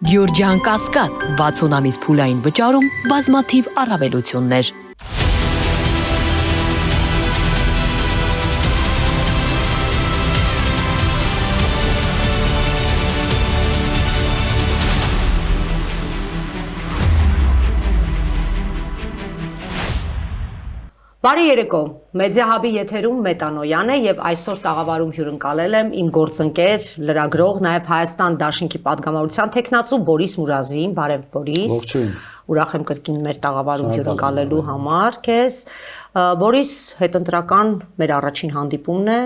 Գյուրջան Կասկադ 60 ամիս փուլային վճարում բազմաթիվ առավելություններ։ Բարի երեկո, Մեդիահաբի եթերում Մետանոյան է եւ այսօր տաղավարում հյուրընկալել եմ իմ գործընկեր, լրագրող, նաեւ Հայաստան Դաշինքի պատգամավորության տեխնացու Բորիս Մուրազին, բարև Բորիս։ Ողջույն։ Ուրախ եմ կրկին մեր տաղավարում հյուրընկալելու համար քեզ։ Բորիս, հետընտրական մեր առաջին հանդիպումն է,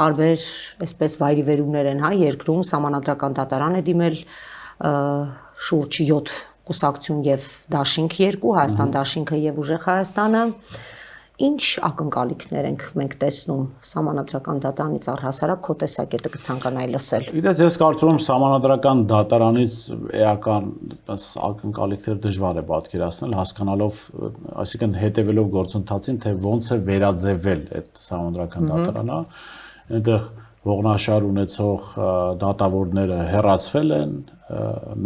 տարբեր այսպես վայրիվերումներ են, հա, երկրում Սահմանադրական դատարան է դիմել շուրջ 7 կուսակցություն եւ Դաշինք 2, Հայաստան Դաշինքը եւ Ուժեղ Հայաստանը։ Ինչ ակնկալիքներ ենք մենք տեսնում Սահմանադրական դատարանից առհասարակ քո տեսակետը կցանկանայի լսել։ Գիտես, ես կարծում եմ Սահմանադրական դատարանից էական ակնկալիքներ դժվար է պատկերացնել, հասկանալով, այսինքն հետևելով գործընթացին, թե ոնց է վերաձևվել այդ Սահմանադրական դատարանը, այնտեղ ողնաշար ունեցող դատավորները հեռացվել են,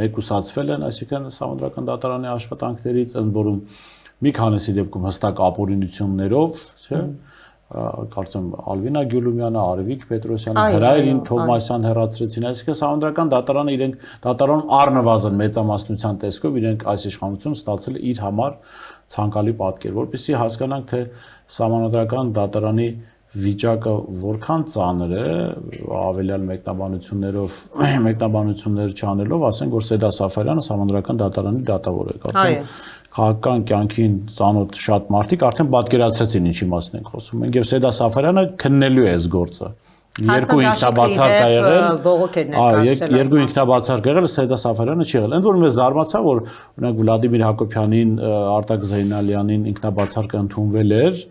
մեկուսացվել են, այսինքն Սահմանադրական դատարանի աշխատանքներից, ընդ որում մի քանիսի դեպքում հստակ ապօրինություններով, չէ՞, կարծեմ Ալվինա Գյուլումյանը, Արևիկ Պետրոսյանը, Հրայրին Թովմասյան հեռացրեցին, այսինքն Սահմանադրական դատարանը իրենք դատարանում առնվազն մեծամասնության տեսքով իրենք այս իշխանությունը ստացել է իր համար ցանկալի պատկեր, որպեսզի հասկանանք, թե Սահմանադրական դատարանի վիճակը որքան ծանր է, ավելյալ մեկնաբանություններ չանելով, ասենք, որ Սեդա Սաֆարյանը Սահմանադրական դատարանի դատավոր է, կարծեմ քաղաքական կյանքին ծանոթ շատ մարդիկ արդեն պատկերացրեցին ինչի մասին ենք խոսում։ Մենք եւ Սեդա Սաֆարյանը քննելու է այս գործը։ Երկու ինքնաբացարկ ա եղել։ Երկու ինքնաբացարկ եղել, Սեդա Սաֆարյանը չի եղել։ Ընդ որում ես զարմացա, որ օրինակ Վլադիմիր Հակոբյանին, Արտակ Զեյնալյանին ինքնաբացարկը ընդունվել էր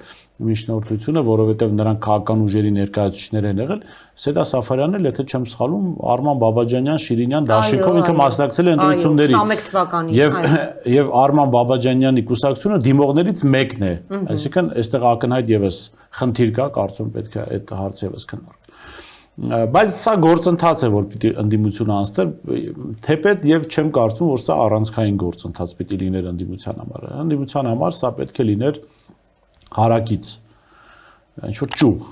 միջնորդությունը, որովհետև նրանք քաղաքական ուժերի ներկայացուցիչներ են եղել, Սեդա Սաֆարյանն էլ, եթե չեմ սխալվում, Արման Բաբաջանյան, Շիրինյան, Դաշինքով ինքը մասնակցել է ընտրություններին։ Եվ Արման Բաբաջանյանի կուսակցությունը դիմողներից մեկն է։ Այսինքն, այստեղ ակնհայտ եւս խնդիր կա, կարծում պետք է այդ հարցը եւս քննարկել։ Բայց սա գործընթաց է, որ պիտի ընդդիմությունը անցներ, թեպետ եւ չեմ կարծում, որ սա առանցքային գործընթաց պիտի լիներ ընդդիմության համար։ Ընդդիմության համար սա պետք է լիներ հարակից, ինչ-որ ճյուղ,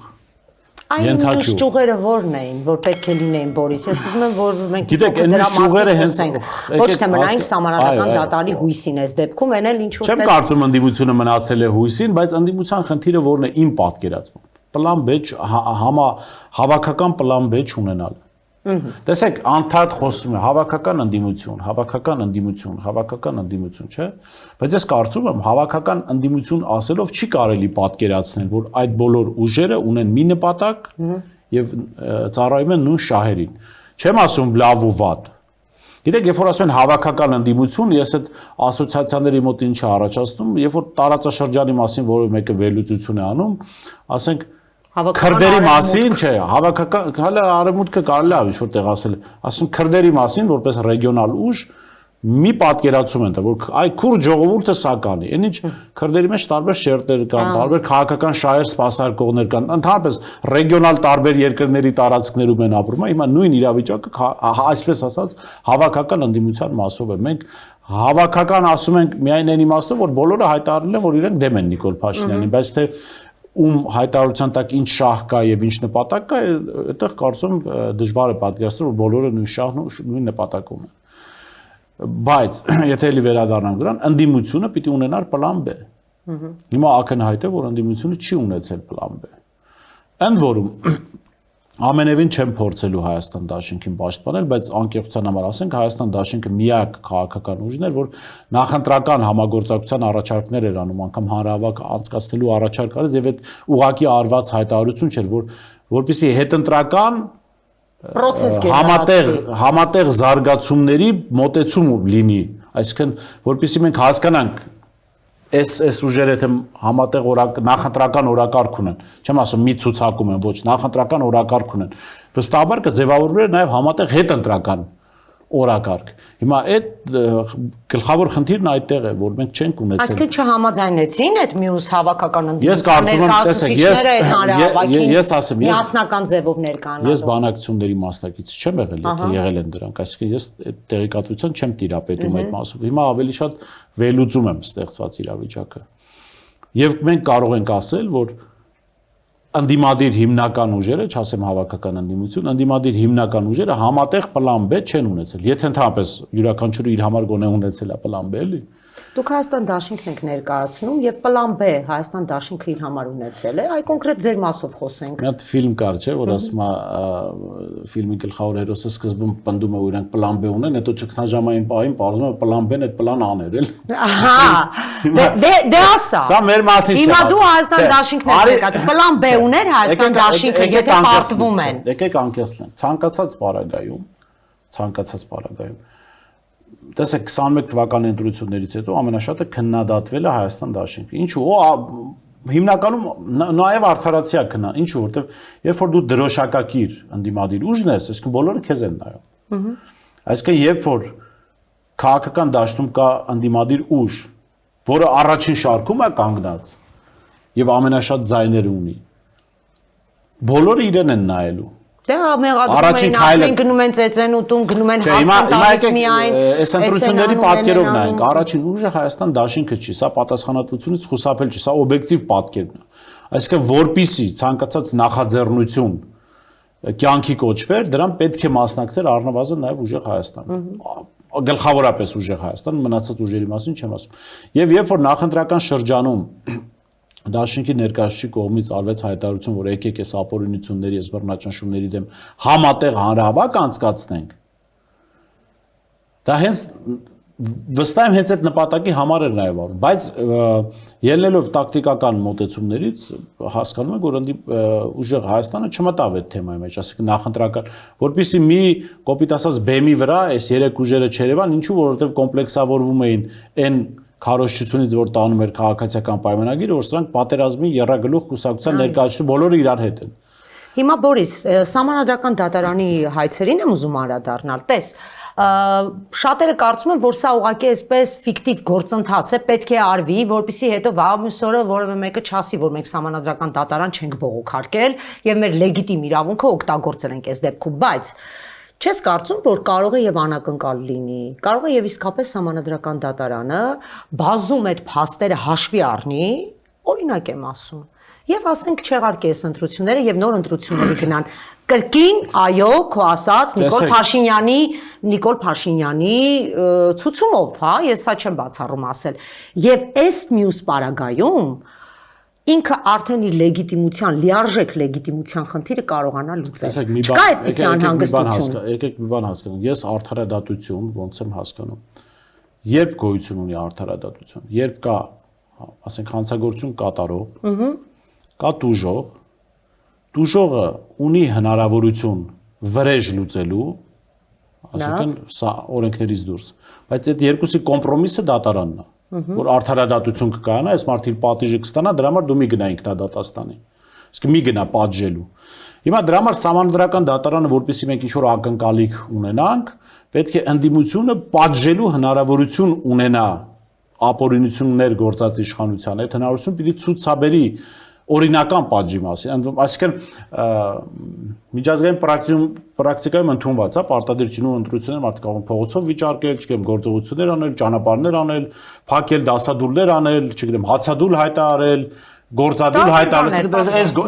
ենթաճյուղ։ Այն ճյուղերը որն էին, որ պետք է լինեին, Բորիս, ես ուզում եմ, որ մենք դրա մասին ոչ թե մնայինք Սահմանադրական դատարանի հույսին այս դեպքում, այն էլ ինչ-որ չեմ կարծում ընդդիմությունը մնացել է հույսին, բայց ընդդիմության խնդիրը որն է իմ պատկերացմամբ, պլան B, հավաքական պլան B չունենալը։ Տեսեք, անդադ խոսում է հավաքական ընդդիմություն, չէ՞։ Բայց ես կարծում եմ, հավաքական ընդդիմություն ասելով չի կարելի պատկերացնել, որ այդ բոլոր ուժերը ունեն մի նպատակ եւ ծառայում են նույն շահերին։ Չեմ ասում լավ ու վատ։ Գիտեք, երբ որ ասում են հավաքական ընդդիմություն, ես այդ ասոցիացիաների մոտ ինչ է առաջացնում, երբ որ տարածաշրջանի մասին որևէ մեկը վերլուծություն է անում, ասենք քրդերի մասին, չէ, հավաքական, հələ արևմուտքը կարելի է ինչ-որ տեղ ասել, ասում քրդերի մասին, որպես ռեգիոնալ ուժ, մի պատկերացում են, որ այ քուրդ ժողովուրդը սա կանի, այն ինչ քրդերի մեջ տարբեր շերտեր կան, տարբեր քաղաքական շահեր սպասարկողներ կան, ընդհանրապես ռեգիոնալ տարբեր երկրների տարածքներում են ապրում, հիմա նույն իրավիճակը, այսպես ասած, հավաքական ընդդիմության մասով է։ Մենք հավաքական ասում ենք միայն այն իմաստով, որ բոլորը հայտարարել են, որ իրենք դեմ են Նիկոլ Փաշինյանին, բայց թե հայտարարության տակ ինչ շահ կա եւ ինչ նպատակ կա, այդտեղ կարծում դժվար է պատկերացնել, որ բոլորը նույն շահն ու նույն նպատակը ունեն։ Բայց եթե էլի վերադառնանք դրան, ընդդիմությունը պիտի ունենար պլան B։ Հիմա ակնհայտ է, որ ընդդիմությունը չի ունեցել պլան B։ Ընդ որում ամենևին չեմ փորձելու Հայաստան Դաշինքին պաշտպանել, բայց անկեղծության համար ասենք Հայաստան Դաշինքը միակ քաղաքական ուժն էր, որ նախընտրական համագործակցության առաջարկներ էր անում, անգամ հանրահավաք անցկացնելու առաջարկ արեց եւ այդ ուղղակի արված հայտարարություն չէր, որպեսզի հետընտրական համատեղ զարգացումների մոտեցում լինի, այսինքն որպեսզի մենք հասկանանք Այս ուժերը թե համատեղ նախընտրական օրակարգ ունեն, չեմ ասում մի ցուցակում են, ոչ, նախընտրական օրակարգ ունեն, վստահաբար կձևավորվեր նաև համատեղ հետընտրական օրակարգ։ Հիմա այդ գլխավոր խնդիրն այդտեղ է, որ մենք չենք ունեցել։ Այսինքն չհամաձայնեցին այդ մյուս հավաքական Ես կարծում եմ, տեսեք, ես ասեմ, միասնական ձևով ներկանալու։ Ես բանակցությունների մասնակից չեմ եղել, եթե եղել են դրանք, այսինքն ես այդ տեղեկատվություն չեմ տիրապետում այդ մասով։ Հիմա ավելի շատ վերլուծում եմ ստեղծված իրավիճակը։ Եվ մենք կարող ենք ասել, որ անդիմադիր հիմնական ուժերը, չասեմ հավաքական անդիմություն, անդիմադիր հիմնական ուժերը համատեղ պլան B չեն ունեցել։ Եթե ընդհանրապես յուրաքանչյուրը իր համար գոնե ունեցել է պլան B, էլի։ Դուք Հայաստան դաշինքն եք ներկայացնում եւ պլան B Հայաստան դաշինքը իր համար ունեցել է, այ կոնկրետ ձեր մասով խոսենք։ Մի հատ ֆիլմ կար, չէ, որ ասում է ֆիլմի գլխավոր հերոսը սկզբում պնդում է, որ իրանք պլան B ունեն, հետո ճգնաժամային պահին պարզվում է պլան B-ն այդ պլան աներ, էլ։ Ահա։ Դե ասա։ Սա մեր մասին չէ։ Հիմա դու Հայաստան դաշինքն եք ներկայացնում, պլան B ուներ Հայաստան դաշինքը, եթե պարտվում են։ Եկեք անկեղծենք, ցանկացած պարագայում տեսեք 21 թվականի ընտրություններից հետո ամենաշատը քննադատվել է Հայաստան դաշինքը։ Ինչու՞։ Հիմնականում նաև արդարացիա քննա։ Ինչու՞, որովհետև երբ որ դու դրոշակակիր ընդդիմադիր ուժն ես, այսինքն բոլորը քեզ են նայում։ Այսինքն երբ որ քաղաքական դաշտում կա ընդդիմադիր ուժ, որը առաջին շարքում է կանգնած եւ ամենաշատ ձայներ ունի, բոլորը իրեն են նայելու։ Դե մեղադրում են, ասում գնում են ծեծենուտուն, գնում են հաստատալիս միայն։ Այս ընտրությունների պատկերով նայենք, առաջին ուժը Հայաստան դաշինքը չի, սա պատասխանատվությունից խուսափել չի, սա օբյեկտիվ պատկերն է։ Այսինքն որպիսի ցանկացած նախաձեռնություն կյանքի կոչվեր, դրան պետք է մասնակցեր առնվազն նաև ուժեղ Հայաստան։ Գլխավորապես ուժեղ Հայաստան, մնացած ուժերի մասին չեմ ասում։ Եվ երբ որ նախընտրական շրջանում Դաշինքի ներկայացուցիչի կողմից արվեց հայտարարություն, որ եկեք այս ապօրինությունների, այս բռնաճնշումների դեմ համատեղ հանրահավաք անցկացնենք։ Դա հենց վստահ եմ հենց այդ նպատակի համար էր նաև արվում, բայց ելնելով տակտիկական մոտեցումներից հասկանում ենք, որ ուժեղ Հայաստանը չմտավ այդ թեմայի մեջ, ասենք նախընտրական, որպեսզի մի կոպիտ ասած բեմի վրա այս երեք ուժերը չերևան, ինչու, որովհետև կոմպլեքսավորվում էին այն քարոզչությունից, որ տանում էր քաղաքացիական պայմանագիրը, որ սրանք պատերազմի եռագլուխ կուսակցության ներկայացուցիչ բոլորը իրար հետ են։ Հիմա Բորիս, Սահմանադրական դատարանի հայցերին եմ ուզում անդրադառնալ։ Տես, շատերը կարծում են, որ սա ուղղակի այսպես ֆիկտիվ գործընթաց է, պետք է արվի, որպեսզի հետո վաղ օրը որևէ մեկը չասի, որ մենք Սահմանադրական դատարան չենք բողոքարկել եւ մեր լեգիտիմ իրավունքը օգտագործել ենք այս դեպքում, բայց չես կարծում, որ կարող է եւ անակնկալ լինի, կարող է եւ իսկապես Սահմանադրական դատարանը բազում այդ փաստերը հաշվի առնի, օրինակ եմ ասում, եւ ասենք չեղարկի այս ընտրությունները եւ նոր ընտրությունների գնան կրկին, այո, քո ասած Նիկոլ Փաշինյանի ցուցումով, հա, ես սա չեմ բացառում ասել, եւ այս մյուս պարագայում ինքը արդեն իր լեգիտիմության, լիարժեք լեգիտիմության խնդիրը կարողանա լուծել։ Չկա այդպիսի անհանգստություն։ Եկեք մի բան հասկանանք։ Ես արդարադատություն ոնց եմ հասկանում։ Երբ գոյություն ունի արդարադատություն, երբ կա, ասենք, հանցագործություն կատարող, կա տուժող, տուժողը ունի հնարավորություն վրեժ լուծելու, ասենք, սա օրենքներից դուրս, բայց այդ երկուսի կոմպրոմիսը դատարանն է, որ արդարադատություն կկանա, այս մարդի պատիժը կստանա, դրա համար դու մի գնա ինքնադատաստանի։ Իսկ մի գնա պատժելու։ Հիմա դրա համար Սահմանադրական դատարանը, որպեսզի մենք ինչ-որ ակնկալիք ունենանք, պետք է ընդդիմությունը պատժելու հնարավորություն ունենա ապօրինություններ գործած իշխանության, այդ հնարավորություն պիտի ցուցաբերի օրինական պատժի մասին, այսինքն միջազգային պրակտիկայում ընդունված է պարտադիր չինու ընտրություններ մարդիկ կարող են փողոցով վիճարկել, չգիտեմ, գործողություններ անել, ճանապարհներ անել, փակել դասադուլներ անել, չգիտեմ, հացադուլ հայտարարել, գործադուլ հայտարարել,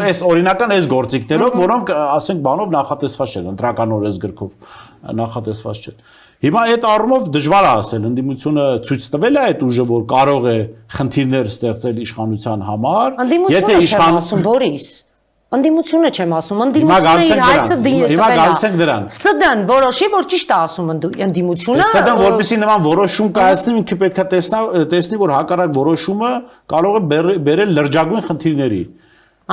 այս օրինական այս գործիքներով, որոնք ասենք բանով նախատեսված չեն, ընտրական օրենսգրքով նախատեսված չեն։ Հիմա այդ առումով դժվար է ասել, ընդդիմությունը ցույց տվել է այդ ուժը, որ կարող է խնդիրներ ստեղծել իշխանության համար, եթե իշխան ասում Բորիս, ընդդիմությունը չեմ ասում, ընդդիմությունը իր հայցը հիմա գալիս ենք դրան։ ՍԴ-ն որոշի, որ ճիշտ է ասում ընդդիմությունը։ ՍԴ-ն որպեսզի նման որոշում կայացնի, ինքը պետք է տեսնի, որ հակառակ որոշումը կարող է բերել լրջագույն խնդիրների։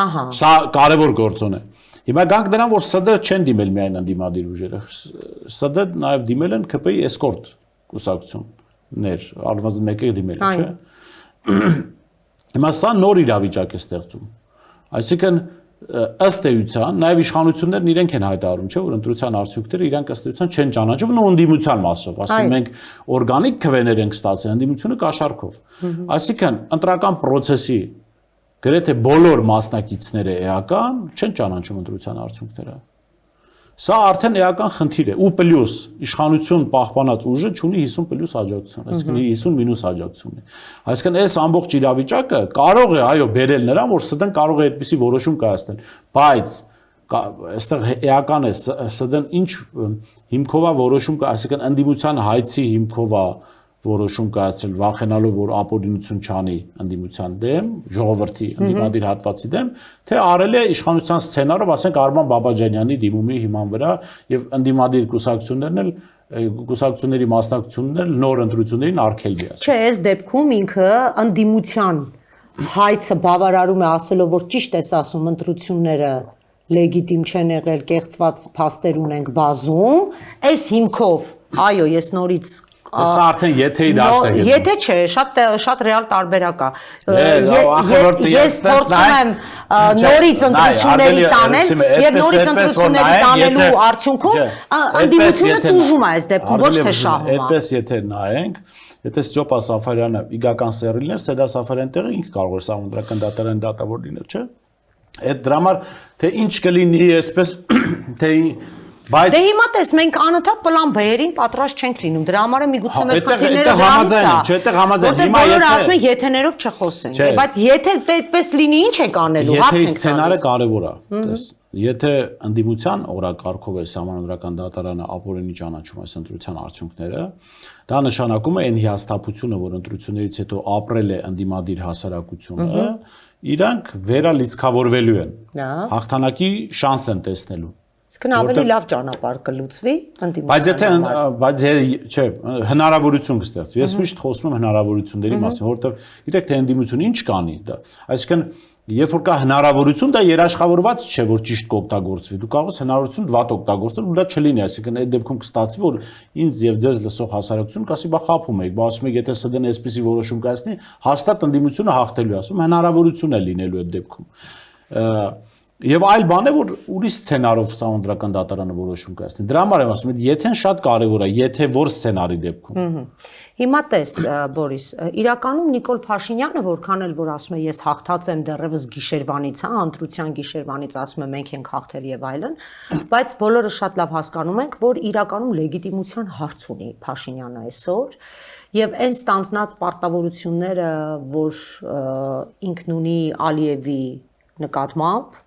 Ահա։ Սա կարևոր գործոն է։ Հիմա գանք դրան, որ ՍԴ չեն դիմել միայն ընդդիմադիր ուժերը, ՍԴ նաև դիմել են ՔՊ-ի էսկորտ կուսակցություններ, առնվազն մեկը դիմել է, չէ։ Հիմա սա նոր իրավիճակ է ստեղծում։ Այսինքն ըստ էության նաև իշխանություններն իրենք են հայտարարում, չէ՞, որ ընտրության արդյունքները իրանք ըստ էության չեն ճանաչում ու ընդդիմության մասով, ասում մենք օրգանիկ քվեներ ենք ստացել, ընդդիմությունը կաշառքով։ Այսինքն ընտրական process-ի գրեթե բոլոր մասնակիցները էական չեն ճանաչում ընտրության արդյունքները։ Սա արդեն էական խնդիր է, ու պլյուս իշխանություն պահպանած ուժը ունի 50+ աջակցություն, այսինքն 50 մինուս աջակցություն է։ Այսինքն այս ամբողջ իրավիճակը կարող է, այո, բերել նրան, որ ՍԴ-ն կարող է այդպիսի որոշում կայացնել, բայց այստեղ էական է ՍԴ-ն ինչ հիմքով է որոշում, այսինքն ընդդիմության հայցի հիմքով է որոշում կայացրել, վախենալով որ ապօրինություն չանի ընդդիմության դեմ, ժողովրդի ընդդիմադիր հատվածի դեմ, թե արել է իշխանության սցենարով, ասենք Արման Բաբաջանյանի դիմումի հիման վրա եւ ընդդիմադիր կուսակցությունների մասնակցություններ նոր ընտրություններին արգելվի ասել։ Չէ, այս դեպքում ինքը ընդդիմության հայցը բավարարում է ասելով, որ ճիշտ ես ասում, ընտրությունները լեգիտիմ չեն եղել, կեղծված փաստեր ունենք բազում, այս հիմքով, այո, ես նորից Սա արդեն եթեի դաշտ է։ Եթե չէ, շատ ռեալ տարբերակ է։ Ես փորձում եմ նորից ընտրությունների տանել եւ նորից ընտրությունների տանելու արդյունքում ընդդիմությունը տուժում է այս դեպքում, ոչ թե շահում է։ Այդպես եթե նայենք, եթե Ստյոպա Սաֆարյանը իգական սերիլներ, Սեդա Սաֆարյանի տեղը ինքը կարող է Սահմանադրական դատարանի դատավոր լինել, չէ՞։ Այդ դրա համար թե ինչ կլինի, այսպես թե Դե հիմա տես մենք անընդհատ պլան B-երին պատրաստ չենք լինում։ Դրա համար է միգուցե մեր քրտիները համաձայն են, չէ՞, այդտեղ համաձայն։ Հիմա եթե ասում են եթեներով չխոսենք, բայց եթե այդպես լինի, ինչ եք անելու, հարց ենք տալիս։ Եթե սցենարը կարևոր է, տես։ Եթե ընդդիմության օրակարգով է Սահմանադրական դատարանը ապօրինի ճանաչում այս ընտրության արդյունքները, դա նշանակում է այն հիասթափությունը, որ ընտրություններից հետո ապրել է ընդդիմադիր հասարակությունը, իրանք վերալիցքավորվելու են։ Հաղթանակի շանս են տեսնելու։ Իսկն ավելի լավ ճանապարհ կլուծվի ընդդիմության համար։ Բայց չէ, հնարավորություն կստեղծվի։ Ես միշտ խոսում եմ հնարավորությունների մասին, որովհետև գիտեք թե ընդդիմությունը ինչ կանի դա։ Այսինքն երբ որ կա հնարավորություն, դա երաշխավորված չէ, որ ճիշտ կօգտագործվի։ Դու կարող ես հնարավորություն վատ օգտագործել, ու դա չլինի, այսինքն այդ դեպքում կստացվի, որ ինձ եւ ձեզ լսող հասարակություն կասի, բա խափում եք, բա ասում եք, եթե ՍԴ-ն այսպեսի որոշում կայացնի, հաստատ ընդդիմությունը հաղթելու է, ասում հնարավորություն է լինելու այդ դեպքում։ Եվ այլ բան է, որ ուրիշ սցենարով Սահմանադրական դատարանը որոշում կայացնի։ Դրա համար եմ ասում, եթեն շատ կարևոր է, եթե որ սցենարի դեպքում։ Հիմա տես, Բորիս, իրականում Նիկոլ Փաշինյանը, որքան էլ որ ասում է, ես հաղթած եմ դեռևս գիշերվանից, հա, ընտրության գիշերվանից ասում է, մենք ենք հաղթել եւ այլն, բայց բոլորը շատ լավ հասկանում ենք, որ իրականում լեգիտիմության հարց ունի Փաշինյանը այսօր, եւ այն ստանձնած պարտավորությունները, որ ինքն ունի Ալիևի նկատմամբ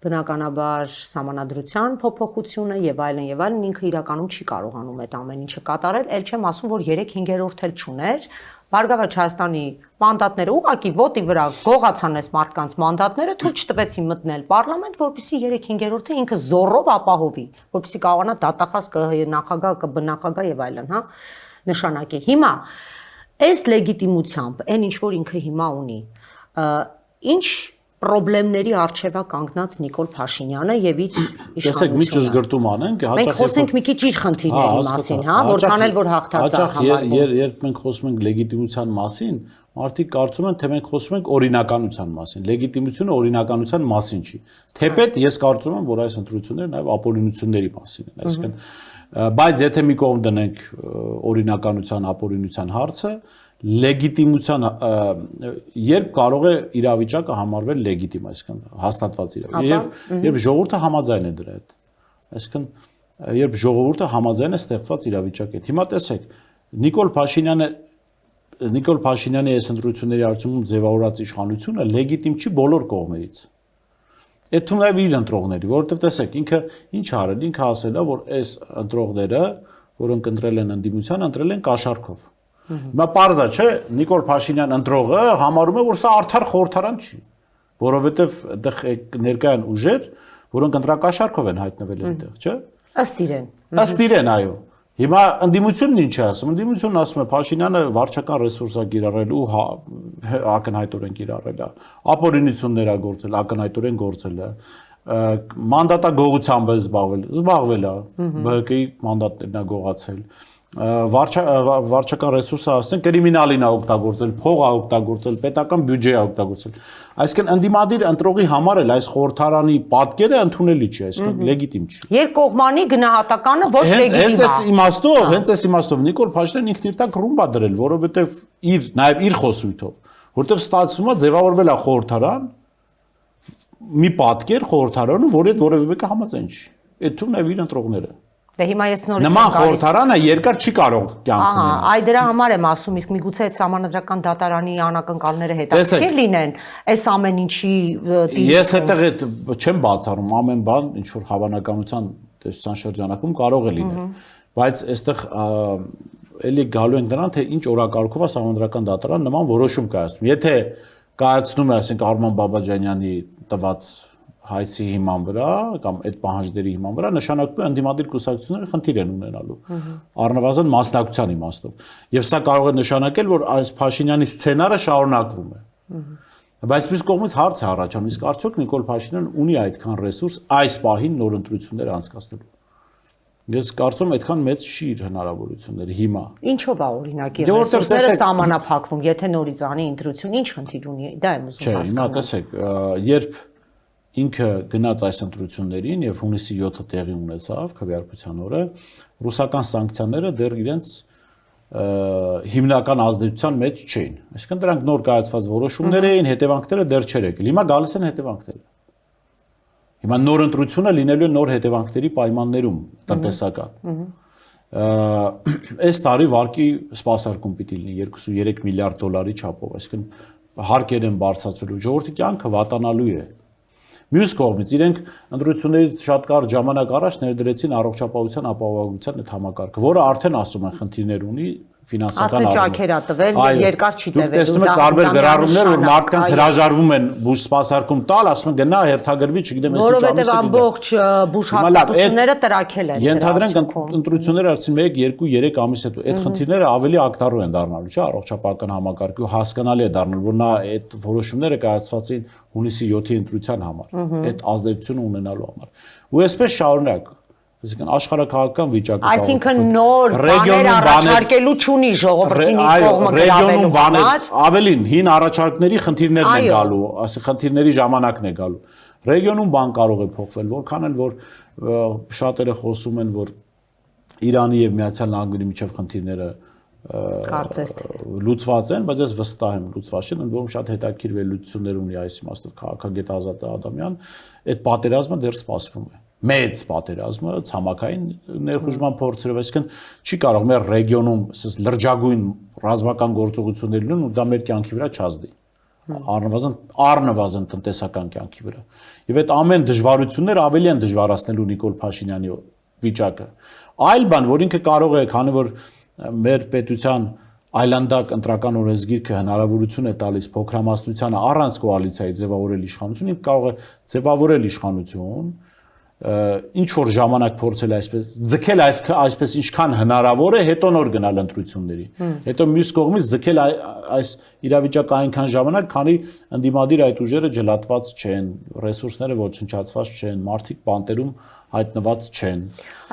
բնականաբար Սահմանադրության փոփոխությունը եւ այլն ինքը իրականում չի կարողանում այդ ամեն ինչը կատարել, ել չեմ ասում, որ 3/5 էլ չուներ, Բարգավաճ Հայաստանի մանդատները ուղղակի ոտի վրա գողացան այս մարդկանց մանդատները, թույլ չտվեցին մտնել պարլամենտ, որպեսզի 3/5 ինքը զորով ապահովի, որպեսզի կարողանա դատախազ նախագահ, կբնախագահ եւ այլն, հա, նշանակի։ Հիմա այս լեգիտիմությամբ, այն ինչ որ ինքը հիմա ունի, ինչ պրոբլեմների առջև է կանգնած Նիկոլ Փաշինյանը եւ իր իշխանությունը։ Տեսեք, մի ճշգրտում անենք, հաճախ մենք խոսենք մի քիչ իր խնդիրների մասին, հա, որքան էլ որ հաղթած է համարվում։ Երբ մենք խոսում ենք լեգիտիմության մասին, մարդիկ կարծում են, թե մենք խոսում ենք օրինականության մասին։ Լեգիտիմությունը օրինականության մասին չի։ Թեպետ ես կարծում եմ, որ այս ընտրությունները նաեւ ապօրինությունների մասին են, այսինքն բայց եթե մի կողմ դնենք օրինականության, ապօրինության հարցը, լեգիտիմության երբ կարող է իրավիճակը համարվել լեգիտիմ, այսինքն հաստատված իրավիճակ, երբ ժողովուրդը համաձայն է դրա հետ, այսինքն երբ ժողովուրդը համաձայն է ստեղծված իրավիճակի հետ։ Հիմա տեսեք, Նիկոլ Փաշինյանի այս ընտրությունների արդյունքում ձևավորած իշխանությունը լեգիտիմ չի բոլոր կողմերից։ Այդ թվում նաև իր ընտրողների, որովհետև տեսեք, ինքը ինչ արել, ինքը ասել է, որ այս ընտրողները, որոնք ընտրել են ընդդիմության, ընտրել են կաշառքով։ Հիմա պարզ է, չէ, Նիկոլ Փաշինյան ընտրողը համարում է, որ սա արդար խորհրդարան չի, որովհետև այդտեղ ներկա են ուժեր, որոնք ընտրակաշառքով են հայտնվել այնտեղ, չէ։ Ըստ իրեն։ Ըստ իրեն, այո։ Հիմա ընդդիմությունն ինչ է ասում։ Ընդդիմությունն ասում է Փաշինյանը վարչական ռեսուրս է կիրառել ու ակնհայտորեն կիրառել է։ Ապօրինություններ է գործել, ակնհայտորեն գործել է։ Մանդատագողությամբ է զբաղվել է, ԲՀԿ-ի մանդատներն է գողացել։ վարչական ռեսուրսը ասեն կրիմինալին է օգտագործել, փող է օգտագործել, պետական բյուջե է օգտագործել։ Այսինքն ընդդիմադիր ընտրողի համար էլ այս խորհրդարանի պատկերը ընդունելի չի, այսինքն լեգիտիմ չի։ Երկկողմանի գնահատականը ոչ լեգիտիմ է։ Հենց այս իմաստով Նիկոլ Փաշինյանն ինքն իր տակ ռումբ է դրել, որովհետև նաև իր խոսույթով, որովհետև ստացվում է ձևավորվել է խորհրդարան, մի պատկեր խորհրդարանում, որի հետ որևէ մեկը համաձայն չի։ Այդ թվում նաև իր ընտրողները։ Դե հիմա ես նորից Նման խորհրդարանը երկար չի կարող կյանք ունենալ։ Ահա, այ դրա համար եմ ասում, իսկ միգուցե այդ սահմանադրական դատարանի անակնկալները հետաքրքիր լինեն, այս ամեն ինչի Ես այդտեղ չեմ բացառում, ամեն բան ինչ որ հավանականության տեսության շրջանակում կարող է լինել, բայց այստեղ էլի գալու ենք դրան, թե ինչ օրակարգով է սահմանադրական դատարան նման որոշում կայացնում։ Եթե կայացնում է, ասենք Արման Բաբաջանյանի տված հայցի հիման վրա կամ այդ պահանջների հիման վրա նշանակում է ընդդիմադիր կուսակցությունները խնդիր են ունենալու առնվազն մասնակցության իմաստով եւ սա կարող է նշանակել որ այս Փաշինյանի սցենարը շարունակվում է բայց մյուս կողմից հարց է առաջանում իսկ արդյոք Նիկոլ Փաշինյանն ունի այդքան ռեսուրս այս պահին նոր ընտրություններ անցկացնելու ես կարծում եմ այդքան մեծ չի իր հնարավորությունները հիմա ինչով է օրինակի ռեսուրսները սահմանափակվում եթե նորից անի ընտրություն ինչ խնդիր ունի դա եմ ուզում հասկանալ հիմա տեսեք երբ ինքը գնաց այս ընտրություններին եւ հունիսի 7-ը տեղի ունեցավ քվեարկության օրը ռուսական սանկցիաները դեռ իրենց հիմնական ազդեցության մեջ չէին այսինքն դրանք նոր կայացված որոշումներ էին հետևանքները դեռ չէր եկել հիմա գալիս են հետևանքները հիմա նոր ընտրությունը լինելու է նոր հետևանքների պայմաններում տնտեսական այս տարի վարկի սպասարկում պիտի լինի 2.3 միլիարդ դոլարի չափով այսինքն հարկեր են բարձրացվելու ժողովրդի կյանքը վատանալու է Մյուս կողմից իրենք ընտրություններից շատ կարճ ժամանակ առաջ ներդրեցին առողջապահության ապահովության այդ համակարգը, որը արդեն ասում են խնդիրներ ունի ֆինանսական արդեն ճաքեր է տվել եւ երկար չի տևել։ Դուք տեսնում եք տարբեր գրառումներ, որ մարդկանց հրաժարվում են բուժ սպասարկում տալ, ասում են գնա հերթագրվի, չգիտեմ, այսի որովհետեւ ամբողջ բուժ հաստատությունները տրաքել են։ Ենթադրենք ընտրությունները արդեն 1, 2, 3 ամիս հետո այդ խնդիրները ավելի ակտուալ են դառնալու, չէ՞, առողջապահական համակարգի հասկանալի է դառնալ, որ նա այդ որոշումները կայացված էին հունիսի 7-ի ընտրության համար, այդ ազդեցությունը ունենալու համար։ Ու այսպես շարունակ Այսինքն աշխարհակաղակական վիճակը Այսինքն նոր բաներ առաջարկելու չունի ժողովրդին իր կողմը գրավելու համար ավելին հին առաջարկների խնդիրներն են գալու, ասենք խնդիրների ժամանակն է գալու։ Ռեգիոնում բան կարող է փոխվել, որքան էլ որ շատերը խոսում են, որ Իրանի եւ Միացյալ Նահանգների միջև խնդիրները կարծես լուծված են, բայց ես վստահ եմ լուծված չեն, ընդ որում շատ հետաքրքիր վերլուծություններ ունի այս իմաստով քաղաքագետ Ազատ Ադամյան, այդ պատերազմը դեռ սպասվում է։ Մեծ պատերազմը ցամաքային ներխուժման փորձերով, այսինքն չի կարող մեր ռեգիոնում ասես լրջագույն ռազմական գործողություններ լինեն ու դա մեր կյանքի վրա չազդի։ Առնվազն տնտեսական կյանքի վրա։ Եվ այդ ամեն դժվարությունները ավելի են դժվարացնելու Նիկոլ Փաշինյանի վիճակը։ Այլ բան, որ ինքը կարող է, քանի որ մեր պետության այլանդակ ընտրական օրենսգիրքը հնարավորություն է տալիս փոքրամասնությանը առանց կոալիցիայի ձևավորել իշխանություն, ինքը կարող է ձևավորել իշխանություն ինչ որ ժամանակ փորձել այսպես ձգել այսպես ինչքան հնարավոր է հետո նոր գնալ ընտրությունների հետո մյուս կողմից ձգել այս իրավիճակը այնքան ժամանակ քանի ընդդիմադիր այդ ուժերը ջլատված չեն ռեսուրսները ոչնչացված չեն մարդիկ բանտերում հայտնված չեն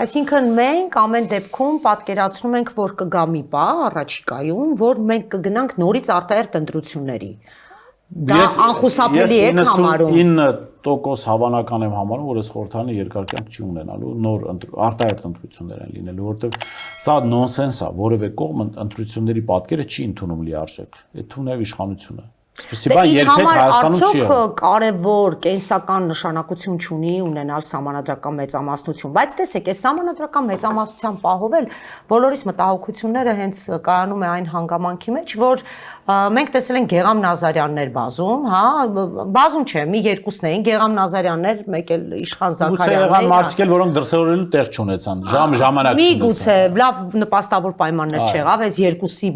Այսինքն մենք ամեն դեպքում պատկերացնում ենք որ կգա մի պահ առաջիկայում որ մենք կգնանք նորից արտահերթ ընտրությունների Դա անխուսափելի է համարում 99% հավանական եմ համարում, որ այս խորհրդարանը երկար կյանք չի ունենալու, նոր արտահերթ ընտրություններ են լինելու, որովհետև սա նոնսենս է, որևէ կողմ ընտրությունների պատկերը չի ընդունում լիարժեք։ Այդ թվում է իշխանությունը։ Այսպեսի բան երբեք Հայաստանում չի եղել։ Կարևոր կենսական նշանակություն ունի ունենալ սահմանադրական մեծամասնություն, բայց տեսեք, այս սահմանադրական մեծամասնության պահով էլ բոլորիս մտահոգությունները հենց կայանում է այն հանգամանքի մեջ, որ մենք տեսել ենք Գեգամ Նազարյաններ բազում, հա, բազում չէ, մի երկուսն էին, Գեգամ Նազարյաններ, մեկ էլ Իշխան Զաքարյաններ։ Գուցե եղան մարդիկ էլ, որոնք դրսևորելու տեղ չունեցան, ժամանակ չունեցան։ Միգուցե լավ նպաստավոր պայմաններ չեղավ, այս երկուսի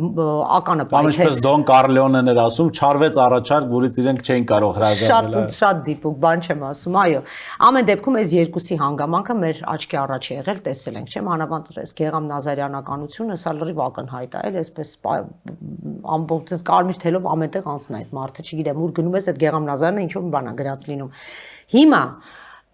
ականը պայթեց։ Ինչպես Դոն Կարլեոնեն էր ասում, չարվեց առաջարկ, որից իրենք չէին կարող հրաժարվել։ Շատ դիպուկ բան չեմ ասում, այո։ Ամեն դեպքում այս երկուսի հանգամանքը մեր աչքի առաջ է եղել, տեսել ենք, չէ՞, մանավանդ այս Գեգամ Նազարյանականությունը սա լրիվ ակնհայտ է, այսպես ամբողջ կարմիր թելով ամենտեղ անցնում է այդ մարդը, չգիտեմ, ուր գնում ես այդ Գեգամ Նազարյանը ինչ որ բան է գրած լինում։ Հիմա